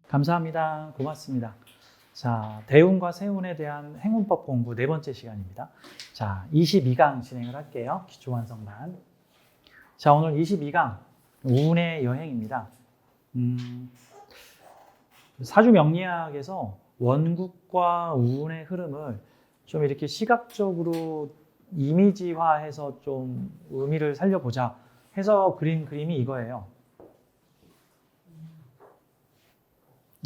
감사합니다. 고맙습니다. 자, 대운과 세운에 대한 행운법 공부 네 번째 시간입니다. 자, 22강 진행을 할게요. 기초완성반. 자, 오늘 22강 운의 여행입니다. 사주명리학에서 원국과 운의 흐름을 좀 이렇게 시각적으로 이미지화해서 좀 의미를 살려보자 해서 그린 그림이 이거예요.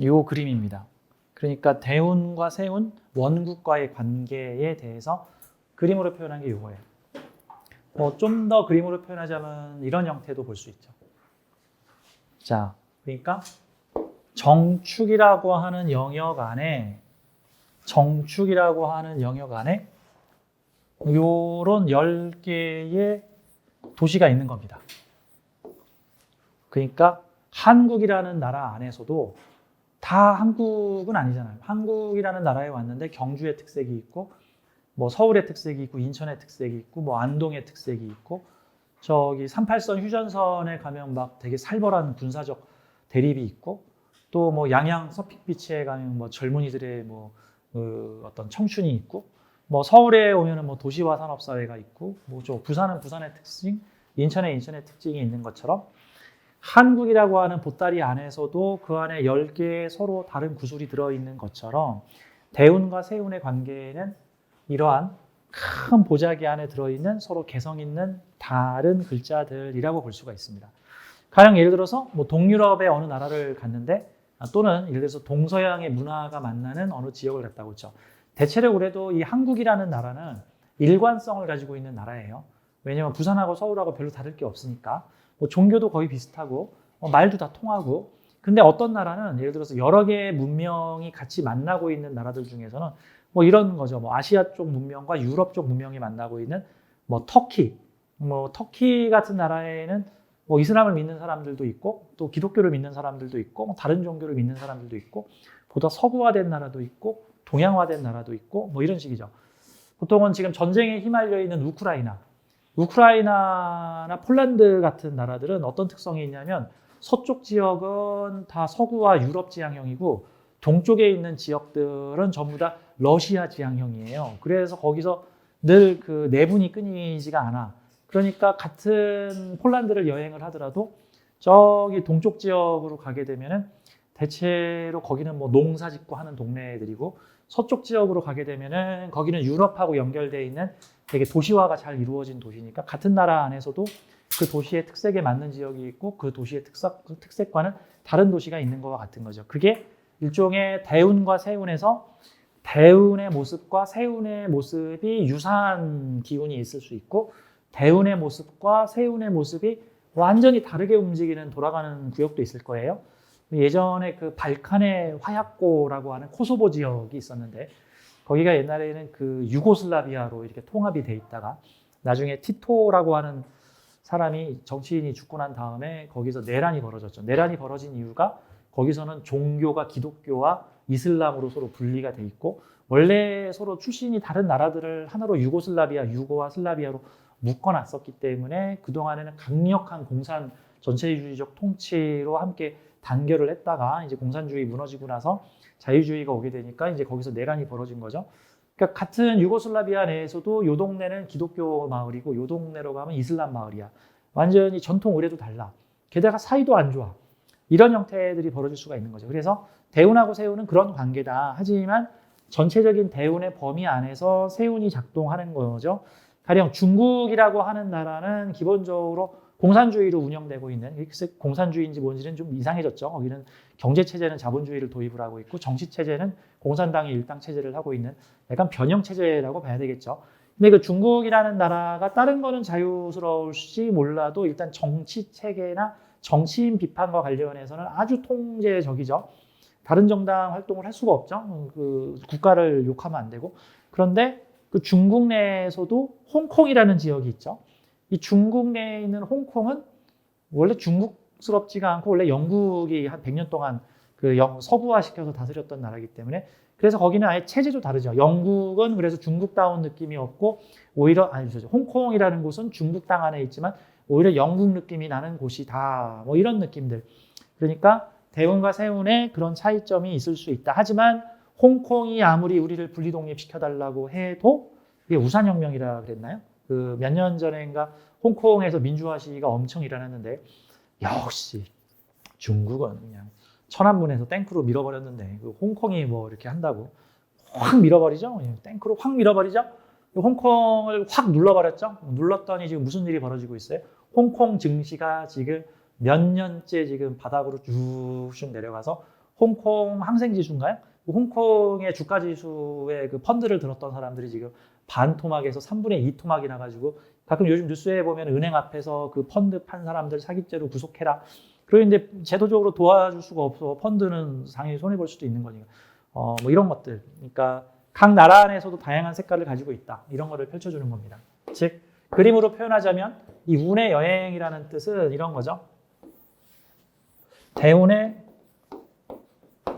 이 그림입니다. 그러니까 대운과 세운, 원국과의 관계에 대해서 그림으로 표현한 게 이거예요. 좀 더 그림으로 표현하자면 이런 형태도 볼 수 있죠. 자, 그러니까 정축이라고 하는 영역 안에 요런 10개의 도시가 있는 겁니다. 그러니까 한국이라는 나라 안에서도 다 한국은 아니잖아요. 한국이라는 나라에 왔는데 경주의 특색이 있고, 뭐 서울의 특색이 있고, 인천의 특색이 있고, 뭐 안동의 특색이 있고, 저기 38선 휴전선에 가면 막 되게 살벌한 군사적 대립이 있고, 또 뭐 양양 서핑비치에 가면 뭐 젊은이들의 뭐 어떤 청춘이 있고, 뭐 서울에 오면은 뭐 도시화 산업사회가 있고, 뭐 저 부산은 부산의 특징, 인천에 인천의 특징이 있는 것처럼 한국이라고 하는 보따리 안에서도 그 안에 10개의 서로 다른 구슬이 들어있는 것처럼 대운과 세운의 관계에는 이러한 큰 보자기 안에 들어있는 서로 개성 있는 다른 글자들이라고 볼 수가 있습니다. 가령 예를 들어서 뭐 동유럽의 어느 나라를 갔는데, 또는 예를 들어서 동서양의 문화가 만나는 어느 지역을 갔다고 했죠. 대체로 그래도 이 한국이라는 나라는 일관성을 가지고 있는 나라예요. 왜냐하면 부산하고 서울하고 별로 다를 게 없으니까. 뭐 종교도 거의 비슷하고 말도 다 통하고. 근데 어떤 나라는 예를 들어서 여러 개의 문명이 같이 만나고 있는 나라들 중에서는 뭐 이런 거죠. 뭐 아시아 쪽 문명과 유럽 쪽 문명이 만나고 있는 뭐 터키 같은 나라에는 뭐 이슬람을 믿는 사람들도 있고, 또 기독교를 믿는 사람들도 있고, 뭐 다른 종교를 믿는 사람들도 있고, 보다 서구화된 나라도 있고, 동양화된 나라도 있고, 뭐 이런 식이죠. 보통은 지금 전쟁에 휘말려 있는 우크라이나나 폴란드 같은 나라들은 어떤 특성이 있냐면, 서쪽 지역은 다 서구와 유럽 지향형이고, 동쪽에 있는 지역들은 전부 다 러시아 지향형이에요. 그래서 거기서 늘 그 내분이 끊이지가 않아. 그러니까 같은 폴란드를 여행을 하더라도 저기 동쪽 지역으로 가게 되면은 대체로 거기는 뭐 농사 짓고 하는 동네들이고, 서쪽 지역으로 가게 되면은 거기는 유럽하고 연결되어 있는 되게 도시화가 잘 이루어진 도시니까 같은 나라 안에서도 그 도시의 특색에 맞는 지역이 있고, 그 도시의 특색과는 다른 도시가 있는 것과 같은 거죠. 그게 일종의 대운과 세운에서 대운의 모습과 세운의 모습이 유사한 기운이 있을 수 있고, 대운의 모습과 세운의 모습이 완전히 다르게 움직이는 돌아가는 구역도 있을 거예요. 예전에 그 발칸의 화약고라고 하는 코소보 지역이 있었는데, 거기가 옛날에는 그 유고슬라비아로 이렇게 통합이 돼 있다가 나중에 티토라고 하는 사람이, 정치인이 죽고 난 다음에 거기서 내란이 벌어졌죠. 내란이 벌어진 이유가 거기서는 종교가 기독교와 이슬람으로 서로 분리가 돼 있고, 원래 서로 출신이 다른 나라들을 하나로 유고와 슬라비아로 묶어놨었기 때문에 그동안에는 강력한 공산 전체주의적 통치로 함께 단결을 했다가 이제 공산주의 무너지고 나서 자유주의가 오게 되니까 이제 거기서 내란이 벌어진 거죠. 그러니까 같은 유고슬라비아 내에서도 요 동네는 기독교 마을이고 요 동네로 가면 이슬람 마을이야. 완전히 전통 의례도 달라. 게다가 사이도 안 좋아. 이런 형태들이 벌어질 수가 있는 거죠. 그래서 대운하고 세운은 그런 관계다. 하지만 전체적인 대운의 범위 안에서 세운이 작동하는 거죠. 가령 중국이라고 하는 나라는 기본적으로 공산주의로 운영되고 있는, 공산주의인지 뭔지는 좀 이상해졌죠. 거기는 경제체제는 자본주의를 도입을 하고 있고, 정치체제는 공산당이 일당체제를 하고 있는 약간 변형체제라고 봐야 되겠죠. 근데 그 중국이라는 나라가 다른 거는 자유스러울지 몰라도 일단 정치체계나 정치인 비판과 관련해서는 아주 통제적이죠. 다른 정당 활동을 할 수가 없죠. 그 국가를 욕하면 안 되고. 그런데 그 중국 내에서도 홍콩이라는 지역이 있죠. 이 중국 내에 있는 홍콩은 원래 중국스럽지가 않고 원래 영국이 한 100년 동안 그 서구화 시켜서 다스렸던 나라이기 때문에 그래서 거기는 아예 체제도 다르죠. 영국은 그래서 중국다운 느낌이 없고 오히려 홍콩이라는 곳은 중국 땅 안에 있지만 오히려 영국 느낌이 나는 곳이다. 뭐 이런 느낌들. 그러니까 대운과 세운의 그런 차이점이 있을 수 있다. 하지만 홍콩이 아무리 우리를 분리독립시켜달라고 해도 그게 우산혁명이라 그랬나요? 그 몇 년 전인가 홍콩에서 민주화 시위가 엄청 일어났는데 역시 중국은 그냥 천안문에서 탱크로 밀어버렸는데 그 홍콩이 뭐 이렇게 한다고 확 밀어버리죠? 탱크로 확 밀어버리죠? 홍콩을 확 눌러버렸죠? 눌렀더니 지금 무슨 일이 벌어지고 있어요? 홍콩 증시가 지금 몇 년째 지금 바닥으로 쭉쭉 내려가서 홍콩 항생지수인가요? 홍콩의 주가지수에 그 펀드를 들었던 사람들이 지금 반 토막에서 3분의 2 토막이 나가지고 가끔 요즘 뉴스에 보면 은행 앞에서 그 펀드 판 사람들 사기죄로 구속해라. 그런데 제도적으로 도와줄 수가 없어. 펀드는 상당히 손해볼 수도 있는 거니까. 뭐 이런 것들. 그러니까 각 나라 안에서도 다양한 색깔을 가지고 있다. 이런 거를 펼쳐주는 겁니다. 즉 그림으로 표현하자면 이 운의 여행이라는 뜻은 이런 거죠. 대운의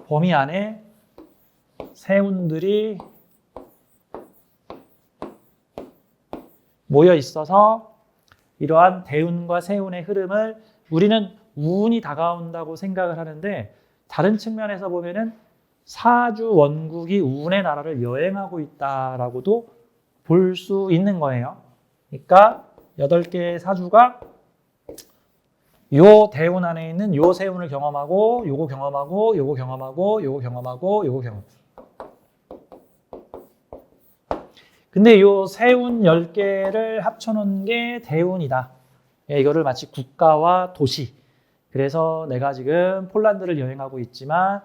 범위 안에 세운들이 모여 있어서 이러한 대운과 세운의 흐름을 우리는 운이 다가온다고 생각을 하는데 다른 측면에서 보면은 사주 원국이 운의 나라를 여행하고 있다라고도 볼 수 있는 거예요. 그러니까 8개의 사주가 요 대운 안에 있는 요 세운을 경험하고 요거 경험하고 요거 경험하고 요거 경험하고 요거 경험. 근데 요 세운 10개를 합쳐놓은 게 대운이다. 이거를 마치 국가와 도시. 그래서 내가 지금 폴란드를 여행하고 있지만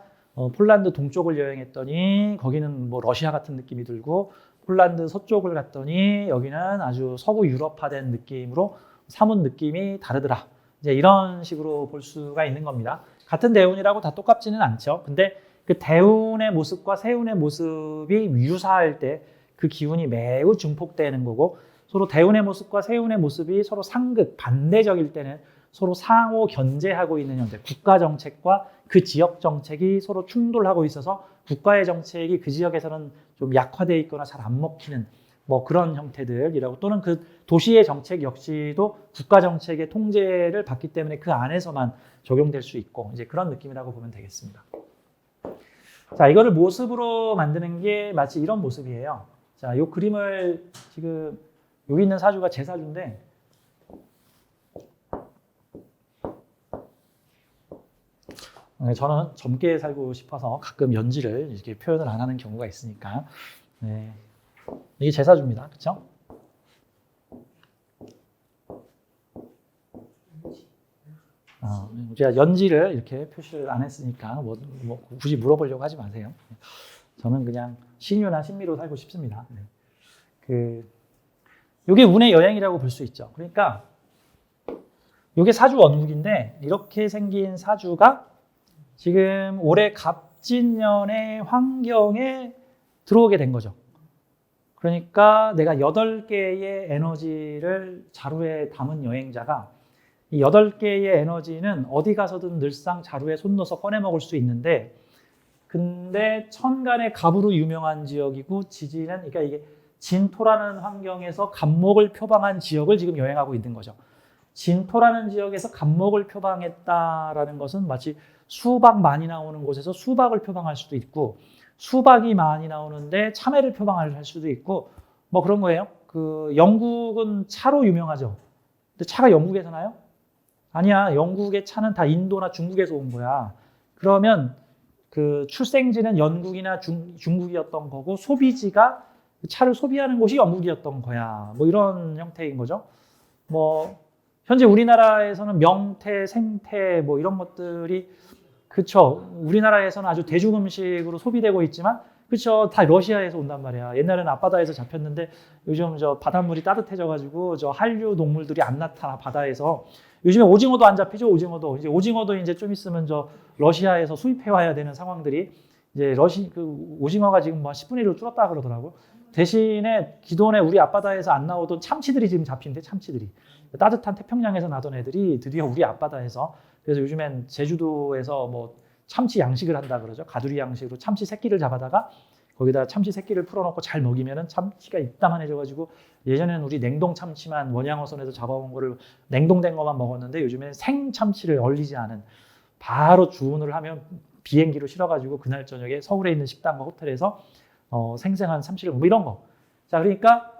폴란드 동쪽을 여행했더니 거기는 뭐 러시아 같은 느낌이 들고 폴란드 서쪽을 갔더니 여기는 아주 서부 유럽화된 느낌으로 사뭇 느낌이 다르더라. 이제 이런 식으로 볼 수가 있는 겁니다. 같은 대운이라고 다 똑같지는 않죠. 근데 그 대운의 모습과 세운의 모습이 유사할 때 그 기운이 매우 증폭되는 거고 서로 대운의 모습과 세운의 모습이 서로 상극, 반대적일 때는 서로 상호 견제하고 있는 형태, 국가 정책과 그 지역 정책이 서로 충돌하고 있어서 국가의 정책이 그 지역에서는 좀 약화되어 있거나 잘 안 먹히는 뭐 그런 형태들이라고 또는 그 도시의 정책 역시도 국가 정책의 통제를 받기 때문에 그 안에서만 적용될 수 있고 이제 그런 느낌이라고 보면 되겠습니다. 자, 이거를 모습으로 만드는 게 마치 이런 모습이에요. 자, 이 그림을 지금 여기 있는 사주가 제 사주인데 저는 젊게 살고 싶어서 가끔 연지를 이렇게 표현을 안 하는 경우가 있으니까 네. 이게 제 사주입니다. 그렇죠? 제가 연지를 이렇게 표시를 안 했으니까 뭐 굳이 물어보려고 하지 마세요. 저는 그냥 신유나 신미로 살고 싶습니다. 이게 운의 여행이라고 볼 수 있죠. 그러니까 이게 사주 원국인데 이렇게 생긴 사주가 지금 올해 갑진년의 환경에 들어오게 된 거죠. 그러니까 내가 8개의 에너지를 자루에 담은 여행자가 이 8개의 에너지는 어디 가서든 늘상 자루에 손 넣어서 꺼내 먹을 수 있는데 근데 천간의 갑으로 유명한 지역이고 지지는 그러니까 이게 진토라는 환경에서 갑목을 표방한 지역을 지금 여행하고 있는 거죠. 진토라는 지역에서 갑목을 표방했다라는 것은 마치 수박 많이 나오는 곳에서 수박을 표방할 수도 있고 수박이 많이 나오는데 참외를 표방할 수도 있고 뭐 그런 거예요. 그 영국은 차로 유명하죠. 근데 차가 영국에서 나요? 아니야. 영국의 차는 다 인도나 중국에서 온 거야. 그러면 그 출생지는 영국이나 중국이었던 거고 소비지가 차를 소비하는 곳이 영국이었던 거야. 뭐 이런 형태인 거죠. 뭐 현재 우리나라에서는 명태, 생태 뭐 이런 것들이 그쵸. 우리나라에서는 아주 대중음식으로 소비되고 있지만 그쵸. 다 러시아에서 온단 말이야. 옛날에는 앞바다에서 잡혔는데 요즘 저 바닷물이 따뜻해져가지고 저 한류 동물들이 안 나타나 바다에서 요즘에 오징어도 안 잡히죠. 오징어도 이제 좀 있으면 저 러시아에서 수입해 와야 되는 상황들이 이제 그 오징어가 지금 뭐 10분의 1로 줄었다 그러더라고. 대신에 기존에 우리 앞바다에서 안 나오던 참치들이 지금 잡힌대. 참치들이 따뜻한 태평양에서 나던 애들이 드디어 우리 앞바다에서 그래서 요즘엔 제주도에서 뭐 참치 양식을 한다 그러죠. 가두리 양식으로 참치 새끼를 잡아다가 거기다 참치 새끼를 풀어놓고 잘 먹이면은 참치가 이따만해져가지고 예전에는 우리 냉동 참치만 원양어선에서 잡아온 거를 냉동된 것만 먹었는데 요즘에는 생 참치를 얼리지 않은 바로 주문을 하면 비행기로 실어가지고 그날 저녁에 서울에 있는 식당과 호텔에서 생생한 참치를 뭐 이런 거. 자, 그러니까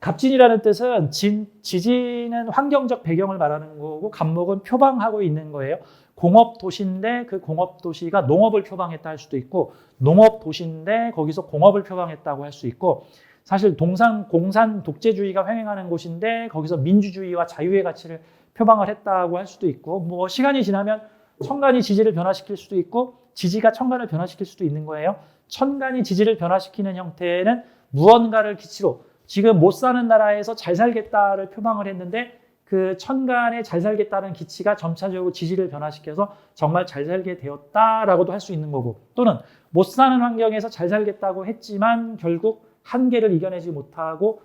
갑진이라는 뜻은 지진은 환경적 배경을 말하는 거고 갑목은 표방하고 있는 거예요. 공업 도시인데 그 공업 도시가 농업을 표방했다 할 수도 있고 농업 도시인데 거기서 공업을 표방했다고 할 수 있고 사실 공산 독재주의가 횡행하는 곳인데 거기서 민주주의와 자유의 가치를 표방을 했다고 할 수도 있고 뭐 시간이 지나면 천간이 지지를 변화시킬 수도 있고 지지가 천간을 변화시킬 수도 있는 거예요. 천간이 지지를 변화시키는 형태는 무언가를 기치로 지금 못 사는 나라에서 잘 살겠다를 표방을 했는데 그 천간에 잘 살겠다는 기치가 점차적으로 지지를 변화시켜서 정말 잘 살게 되었다라고도 할 수 있는 거고 또는 못 사는 환경에서 잘 살겠다고 했지만 결국 한계를 이겨내지 못하고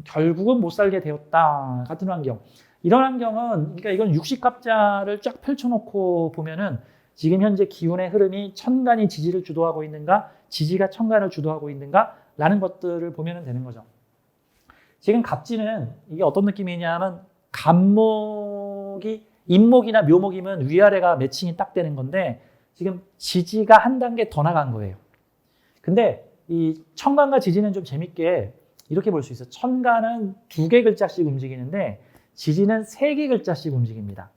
결국은 못 살게 되었다 같은 환경. 이런 환경은 그러니까 이건 육식갑자를 쫙 펼쳐놓고 보면은 지금 현재 기운의 흐름이 천간이 지지를 주도하고 있는가 지지가 천간을 주도하고 있는가 라는 것들을 보면 되는 거죠. 지금 갑진은 이게 어떤 느낌이냐면 갑목이 임목이나 묘목이면 위아래가 매칭이 딱 되는 건데 지금 지지가 한 단계 더 나간 거예요. 근데 이 천간과 지지는 좀 재밌게 이렇게 볼 수 있어요. 천간은 2개 글자씩 움직이는데 지지는 3개 글자씩 움직입니다.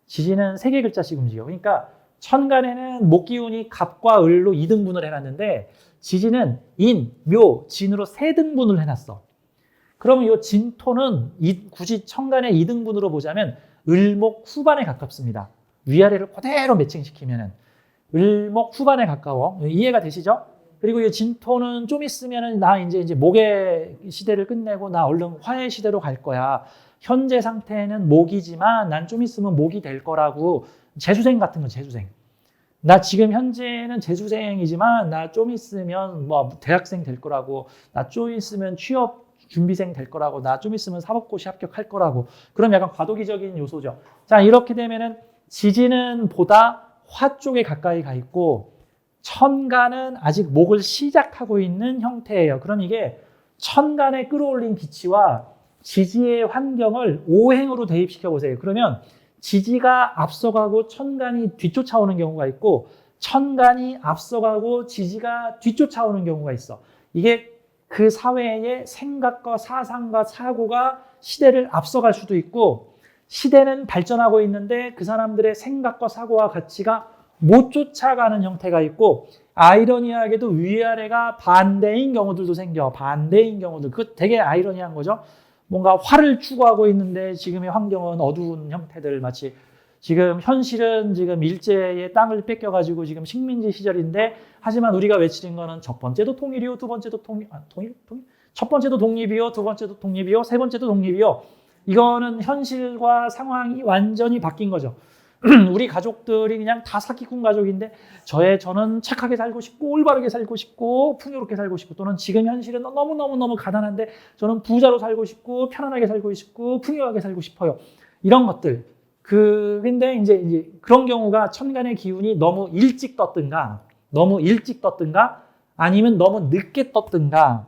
지지는 3개 글자씩 움직여요. 그러니까 천간에는 목기운이 갑과 을로 2등분을 해놨는데 지지는 인, 묘, 진으로 3등분을 해놨어. 그러면 이 진토는 굳이 천간의 2등분으로 보자면 을목 후반에 가깝습니다. 위아래를 그대로 매칭시키면은 을목 후반에 가까워. 이해가 되시죠? 그리고 이 진토는 좀 있으면은 나 이제 목의 시대를 끝내고 나 얼른 화의 시대로 갈 거야. 현재 상태는 목이지만 난 좀 있으면 목이 될 거라고 재수생 같은 거 재수생. 나 지금 현재는 재수생이지만 나 좀 있으면 뭐 대학생 될 거라고 나 좀 있으면 취업 준비생 될 거라고 나 좀 있으면 사법고시 합격할 거라고 그럼 약간 과도기적인 요소죠. 자 이렇게 되면은 지지는 보다 화 쪽에 가까이 가 있고 천간은 아직 목을 시작하고 있는 형태예요. 그럼 이게 천간에 끌어올린 기치와 지지의 환경을 오행으로 대입시켜 보세요. 그러면 지지가 앞서가고 천간이 뒤쫓아오는 경우가 있고 천간이 앞서가고 지지가 뒤쫓아오는 경우가 있어. 이게 그 사회의 생각과 사상과 사고가 시대를 앞서갈 수도 있고 시대는 발전하고 있는데 그 사람들의 생각과 사고와 가치가 못 쫓아가는 형태가 있고 아이러니하게도 위아래가 반대인 경우들도 생겨. 반대인 경우들. 그거 되게 아이러니한 거죠. 뭔가 화를 추구하고 있는데 지금의 환경은 어두운 형태들 마치 지금 현실은 지금 일제의 땅을 뺏겨가지고 지금 식민지 시절인데 하지만 우리가 외치는 거는 첫 번째도 통일이요, 두 번째도 첫 번째도 독립이요, 두 번째도 독립이요, 세 번째도 독립이요. 이거는 현실과 상황이 완전히 바뀐 거죠. 우리 가족들이 그냥 다 사기꾼 가족인데 저는 착하게 살고 싶고 올바르게 살고 싶고 풍요롭게 살고 싶고 또는 지금 현실은 너무 가난한데 저는 부자로 살고 싶고 편안하게 살고 싶고 풍요하게 살고 싶어요. 이런 것들. 근데 이제 그런 경우가 천간의 기운이 너무 일찍 떴든가 아니면 너무 늦게 떴든가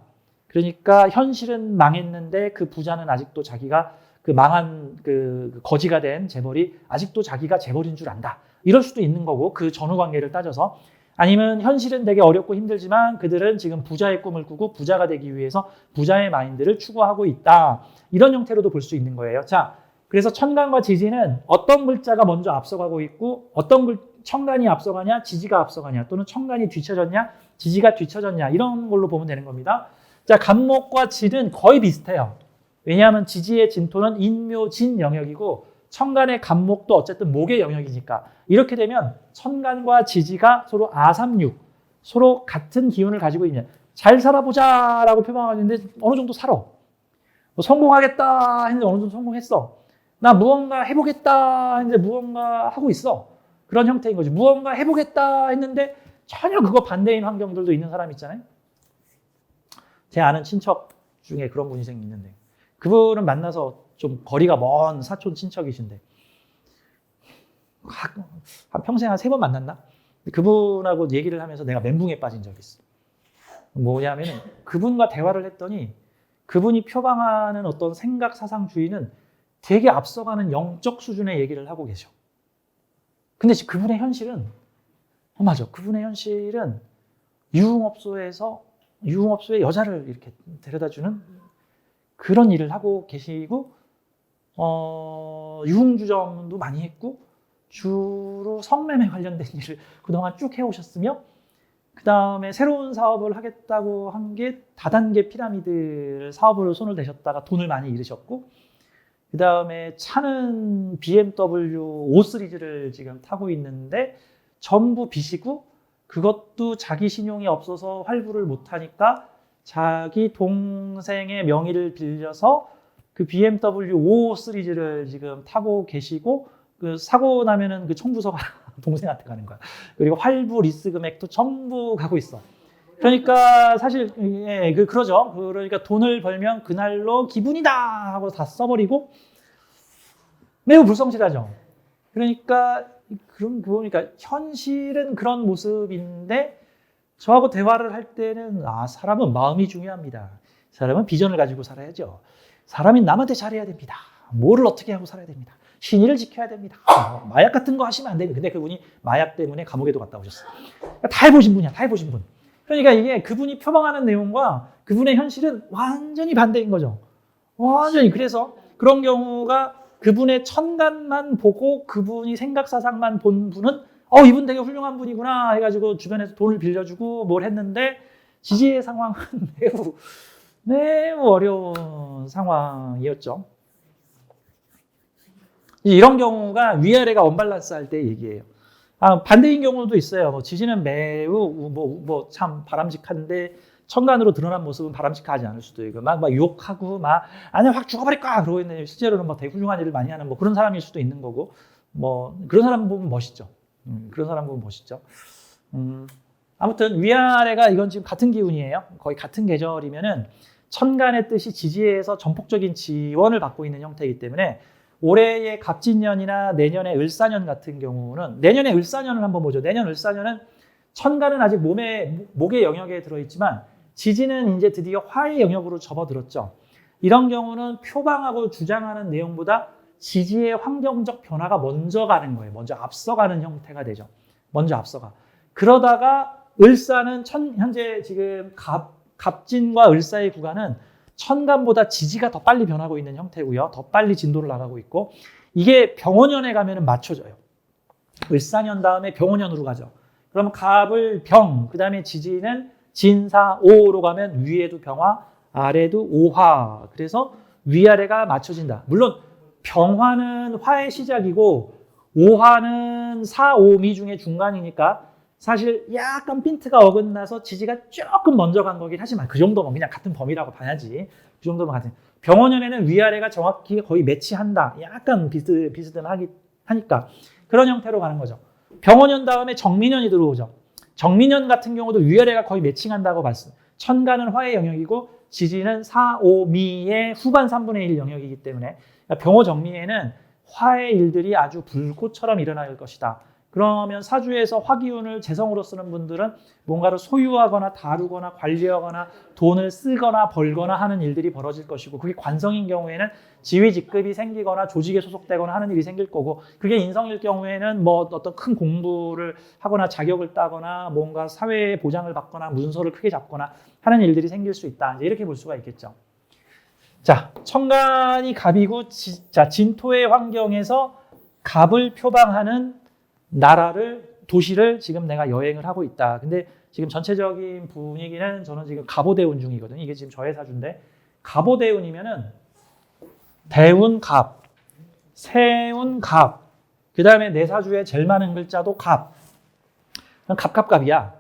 그러니까 현실은 망했는데 그 부자는 아직도 자기가 그 망한 그 거지가 된 재벌이 아직도 자기가 재벌인 줄 안다. 이럴 수도 있는 거고 그 전후 관계를 따져서 아니면 현실은 되게 어렵고 힘들지만 그들은 지금 부자의 꿈을 꾸고 부자가 되기 위해서 부자의 마인드를 추구하고 있다. 이런 형태로도 볼 수 있는 거예요. 자, 그래서 천간과 지지는 어떤 글자가 먼저 앞서가고 있고 천간이 앞서가냐 지지가 앞서가냐 또는 천간이 뒤쳐졌냐 지지가 뒤쳐졌냐 이런 걸로 보면 되는 겁니다. 자, 갑목과 진은 거의 비슷해요. 왜냐하면 지지의 진토는 인묘진 영역이고 천간의 갑목도 어쨌든 목의 영역이니까 이렇게 되면 천간과 지지가 서로 아삼육 서로 같은 기운을 가지고 있냐 잘 살아보자 라고 표방하는데 어느 정도 살아. 뭐 성공하겠다 했는데 어느 정도 성공했어. 나 무언가 해보겠다 했는데 무언가 하고 있어. 그런 형태인 거지. 무언가 해보겠다 했는데 전혀 그거 반대인 환경들도 있는 사람 있잖아요. 제 아는 친척 중에 그런 분이 있는데 그분은 만나서 좀 거리가 먼 사촌 친척이신데 한 평생 한 3번 만났나? 그분하고 얘기를 하면서 내가 멘붕에 빠진 적이 있어. 뭐냐면 그분과 대화를 했더니 그분이 표방하는 어떤 생각 사상주의는 되게 앞서가는 영적 수준의 얘기를 하고 계셔. 근데 그분의 현실은 맞아. 그분의 현실은 유흥업소에 여자를 이렇게 데려다주는 그런 일을 하고 계시고, 유흥주점도 많이 했고, 주로 성매매 관련된 일을 그동안 쭉 해오셨으며, 그 다음에 새로운 사업을 하겠다고 한 게 다단계 피라미드 사업으로 손을 대셨다가 돈을 많이 잃으셨고, 그 다음에 차는 BMW 5 시리즈를 지금 타고 있는데 전부 빚이고, 그것도 자기 신용이 없어서 환불을 못하니까 자기 동생의 명의를 빌려서 그 BMW 5 시리즈를 지금 타고 계시고, 그 사고 나면은 그 청구서가 동생한테 가는 거야. 그리고 환불 리스 금액도 전부 가고 있어. 그러니까 사실 그러죠. 그러니까 돈을 벌면 그날로 기분이다 하고 다 써버리고 매우 불성실하죠. 그러니까 현실은 그런 모습인데 저하고 대화를 할 때는 사람은 마음이 중요합니다. 사람은 비전을 가지고 살아야죠. 사람이 남한테 잘해야 됩니다. 뭐를 어떻게 하고 살아야 됩니다. 신의를 지켜야 됩니다. 마약 같은 거 하시면 안 됩니다. 근데 그분이 마약 때문에 감옥에도 갔다 오셨어요. 그러니까 다 해보신 분이야. 다 해보신 분. 그러니까 이게 그분이 표방하는 내용과 그분의 현실은 완전히 반대인 거죠. 완전히. 그래서 그런 경우가 그분의 천간만 보고 그분이 생각 사상만 본 분은 이분 되게 훌륭한 분이구나 해가지고 주변에서 돈을 빌려주고 뭘 했는데 지지의 상황은 매우 어려운 상황이었죠. 이런 경우가 위아래가 언밸런스 할 때 얘기예요. 반대인 경우도 있어요. 지지는 매우 참 바람직한데 천간으로 드러난 모습은 바람직하지 않을 수도 있고 막 욕하고 아니야 확 죽어버릴 거야 그러고 있는데 실제로는 되게 훌륭한 일을 많이 하는 그런 사람일 수도 있는 거고 그런 사람 보면 멋있죠. 그런 사람 보면 멋있죠. 아무튼 위아래가 이건 지금 같은 기운이에요. 거의 같은 계절이면은 천간의 뜻이 지지에서 전폭적인 지원을 받고 있는 형태이기 때문에 올해의 갑진년이나 내년의 을사년 같은 경우는 내년의 을사년을 한번 보죠. 내년 을사년은 천간은 아직 목의 영역에 들어있지만 지지는 이제 드디어 화의 영역으로 접어들었죠. 이런 경우는 표방하고 주장하는 내용보다 지지의 환경적 변화가 먼저 가는 거예요. 먼저 앞서가는 형태가 되죠. 먼저 앞서가. 그러다가 을사는 현재 지금 갑진과 을사의 구간은 천간보다 지지가 더 빨리 변하고 있는 형태고요. 더 빨리 진도를 나가고 있고 이게 병원년에 가면 맞춰져요. 을사년 다음에 병원년으로 가죠. 그러면 갑을 병, 그 다음에 지지는 진사, 오로 가면 위에도 병화, 아래도 오화. 그래서 위아래가 맞춰진다. 물론 병화는 화의 시작이고 오화는 사, 오, 미 중에 중간이니까 사실 약간 핀트가 어긋나서 지지가 조금 먼저 간 거긴 하지만 그 정도면 그냥 같은 범위라고 봐야지. 그 정도면 같은. 병원년에는 위아래가 정확히 거의 매치한다. 약간 비슷하니까 그런 형태로 가는 거죠. 병원년 다음에 정민년이 들어오죠. 정민년 같은 경우도 위아래가 거의 매칭한다고 봤어요. 천간은 화의 영역이고 지지는 사, 오, 미의 후반 3분의 1 영역이기 때문에 병호 정미에는 화의 일들이 아주 불꽃처럼 일어날 것이다. 그러면 사주에서 화기운을 재성으로 쓰는 분들은 뭔가를 소유하거나 다루거나 관리하거나 돈을 쓰거나 벌거나 하는 일들이 벌어질 것이고 그게 관성인 경우에는 지위직급이 생기거나 조직에 소속되거나 하는 일이 생길 거고 그게 인성일 경우에는 어떤 큰 공부를 하거나 자격을 따거나 뭔가 사회의 보장을 받거나 문서를 크게 잡거나 하는 일들이 생길 수 있다. 이렇게 볼 수가 있겠죠. 자, 천간이 갑이고 진토의 환경에서 갑을 표방하는 도시를 지금 내가 여행을 하고 있다. 근데 지금 전체적인 분위기는 저는 지금 갑오대운 중이거든요. 이게 지금 저의 사주인데 갑오대운이면은 대운 갑, 세운 갑, 그 다음에 내 사주에 제일 많은 글자도 갑. 갑갑갑이야.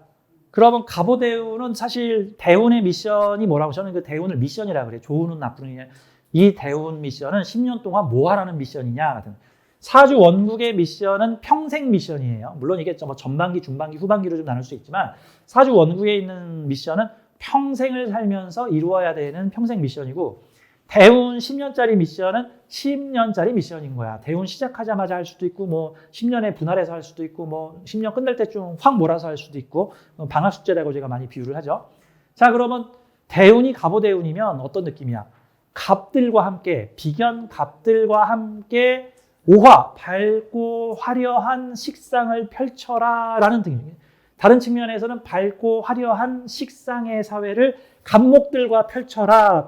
그러면 갑오대운은 사실 대운의 미션이 뭐라고 저는 그 대운을 미션이라고 그래요. 좋은 운 나쁜 운이냐. 이 대운 미션은 10년 동안 뭐 하라는 미션이냐 같은. 사주 원국의 미션은 평생 미션이에요. 물론 이게 전반기, 중반기, 후반기로 좀 나눌 수 있지만 사주 원국에 있는 미션은 평생을 살면서 이루어야 되는 평생 미션이고 대운 10년짜리 미션은 10년짜리 미션인 거야. 대운 시작하자마자 할 수도 있고, 뭐 10년에 분할해서 할 수도 있고, 뭐 10년 끝날 때쯤 확 몰아서 할 수도 있고, 방학 숙제라고 제가 많이 비유를 하죠. 자, 그러면 대운이 갑오대운이면 어떤 느낌이야? 갑들과 함께, 비견 갑들과 함께 오화, 밝고 화려한 식상을 펼쳐라 라는 등입니다. 다른 측면에서는 밝고 화려한 식상의 사회를 갑목들과 펼쳐라,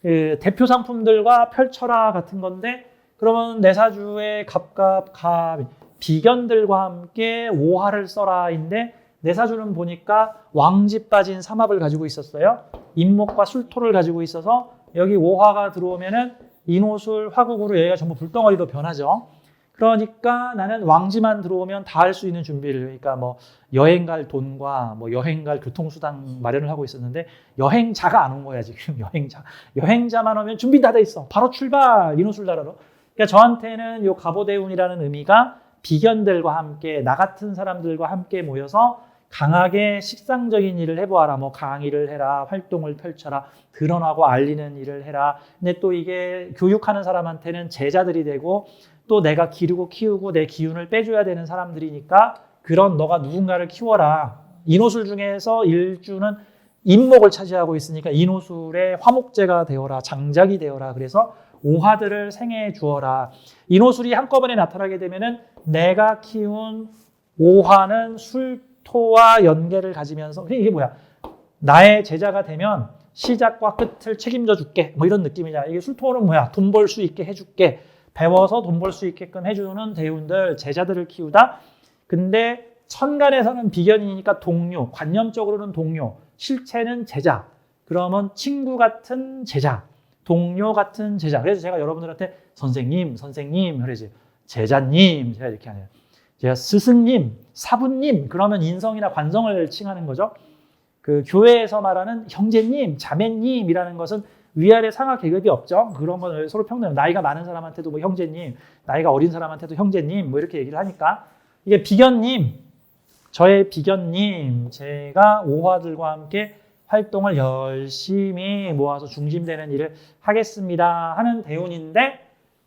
대표 상품들과 펼쳐라 같은 건데, 그러면 내 사주의 갑갑, 비견들과 함께 오화를 써라인데, 내 사주는 보니까 왕지 빠진 삼합을 가지고 있었어요. 인목과 술토를 가지고 있어서 여기 오화가 들어오면은 인호술, 화국으로 여기가 전부 불덩어리로 변하죠. 그러니까 나는 왕지만 들어오면 다 할 수 있는 준비를, 그러니까 뭐 여행 갈 돈과 뭐 여행 갈 교통수단 마련을 하고 있었는데, 여행자가 안 온 거야 지금. 여행자만 오면 준비 다 돼 있어. 바로 출발, 인호술 나라로. 그러니까 저한테는 요 갑오대운이라는 의미가 비견들과 함께, 나 같은 사람들과 함께 모여서 강하게 식상적인 일을 해보아라. 뭐 강의를 해라, 활동을 펼쳐라, 드러나고 알리는 일을 해라. 근데 또 이게 교육하는 사람한테는 제자들이 되고, 또 내가 기르고 키우고 내 기운을 빼줘야 되는 사람들이니까, 그런 너가 누군가를 키워라. 인호술 중에서 일주는 인목을 차지하고 있으니까 인호술의 화목제가 되어라, 장작이 되어라. 그래서 오화들을 생해 주어라. 인호술이 한꺼번에 나타나게 되면은 내가 키운 오화는 술토와 연계를 가지면서, 이게 뭐야? 나의 제자가 되면 시작과 끝을 책임져 줄게. 뭐 이런 느낌이잖아. 이게 술토는 뭐야? 돈 벌 수 있게 해줄게. 배워서 돈 벌 수 있게끔 해주는 대운들, 제자들을 키우다. 근데 천간에서는 비견이니까 동료, 관념적으로는 동료, 실체는 제자. 그러면 친구 같은 제자, 동료 같은 제자. 그래서 제가 여러분들한테 선생님, 그러지. 제자님, 제가 이렇게 하네요. 제가 스승님, 사부님, 그러면 인성이나 관성을 칭하는 거죠. 그 교회에서 말하는 형제님, 자매님이라는 것은 위아래 상하 계급이 없죠. 그런 건 서로 평등. 나이가 많은 사람한테도 뭐 형제님, 나이가 어린 사람한테도 형제님, 뭐 이렇게 얘기를 하니까, 이게 비견님, 저의 비견님, 제가 오화들과 함께 활동을 열심히 모아서 중심되는 일을 하겠습니다 하는 대운인데,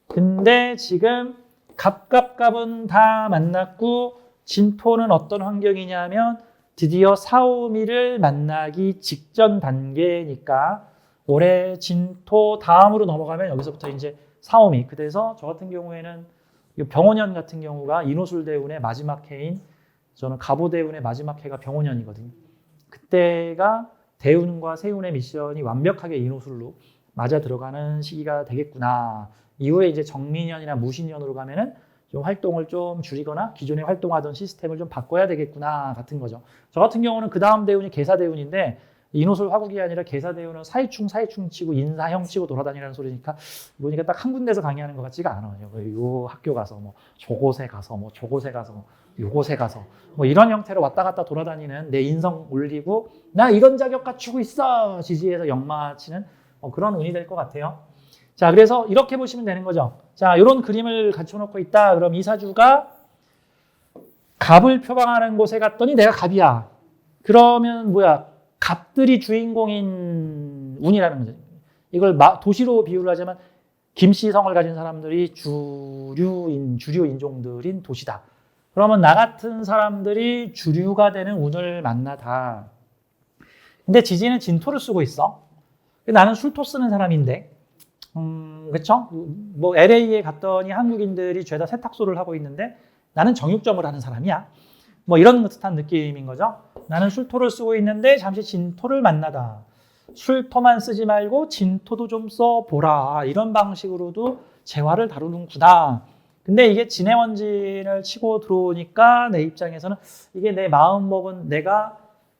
근데 지금 갑갑갑은 다 만났고 진토는 어떤 환경이냐면 드디어 사오미를 만나기 직전 단계니까, 올해 진토 다음으로 넘어가면 여기서부터 이제 사오미. 그래서 저 같은 경우에는 병오년 같은 경우가 인호술 대운의 마지막 해인, 저는 갑오 대운의 마지막 해가 병오년이거든요. 그때가 대운과 세운의 미션이 완벽하게 인호술로 맞아 들어가는 시기가 되겠구나. 이후에 이제 정민년이나 무신년으로 가면은 좀 활동을 좀 줄이거나 기존에 활동하던 시스템을 좀 바꿔야 되겠구나 같은 거죠. 저 같은 경우는 그 다음 대운이 계사대운인데, 인호술 화국이 아니라 계사대운은 사이충 치고 인사형 치고 돌아다니라는 소리니까, 보니까 딱 한 군데서 강의하는 것 같지가 않아요. 요 학교 가서 뭐 저곳에 가서 뭐 저곳에 가서 요곳에 가서 뭐 이런 형태로 왔다 갔다 돌아다니는, 내 인성 올리고 나 이런 자격 갖추고 있어 지지해서 역마치는 그런 운이 될 것 같아요. 자, 그래서 이렇게 보시면 되는 거죠. 자, 이런 그림을 갖춰놓고 있다. 그럼 이 사주가 갑을 표방하는 곳에 갔더니 내가 갑이야. 그러면 뭐야? 갑들이 주인공인 운이라는 거죠. 이걸 도시로 비유를 하자면 김씨성을 가진 사람들이 주류 인종들인 도시다. 그러면 나 같은 사람들이 주류가 되는 운을 만나다. 근데 지지는 진토를 쓰고 있어. 나는 술토 쓰는 사람인데, 그렇죠? 뭐 LA에 갔더니 한국인들이 죄다 세탁소를 하고 있는데 나는 정육점을 하는 사람이야. 뭐 이런 듯한 느낌인 거죠. 나는 술토를 쓰고 있는데 잠시 진토를 만나다. 술토만 쓰지 말고 진토도 좀 써보라. 이런 방식으로도 재화를 다루는구나. 근데 이게 진해원진을 치고 들어오니까 내 입장에서는 이게 내 마음먹은, 내가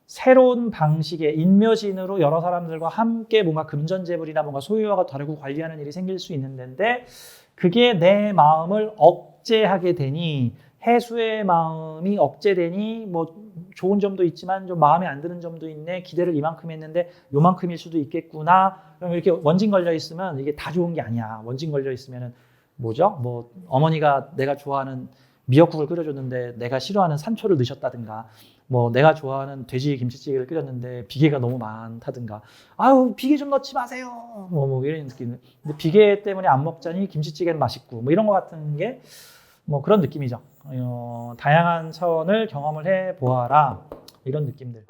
새로운 방식의 인묘진으로 여러 사람들과 함께 뭔가 금전재물이나 뭔가 소유와가 다르고 관리하는 일이 생길 수 있는 데인데, 그게 내 마음을 억제하게 되니, 해수의 마음이 억제되니 뭐 좋은 점도 있지만 좀 마음에 안 드는 점도 있네. 기대를 이만큼 했는데 요만큼일 수도 있겠구나. 그럼 이렇게 원진 걸려 있으면 이게 다 좋은 게 아니야. 원진 걸려 있으면은 뭐죠? 뭐 어머니가 내가 좋아하는 미역국을 끓여줬는데 내가 싫어하는 산초를 넣으셨다든가, 뭐 내가 좋아하는 돼지 김치찌개를 끓였는데 비계가 너무 많다든가, 아유 비계 좀 넣지 마세요, 뭐 이런 느낌. 근데 비계 때문에 안 먹자니 김치찌개는 맛있고, 뭐 이런 것 같은 게 뭐 그런 느낌이죠. 다양한 차원을 경험을 해 보아라, 이런 느낌들.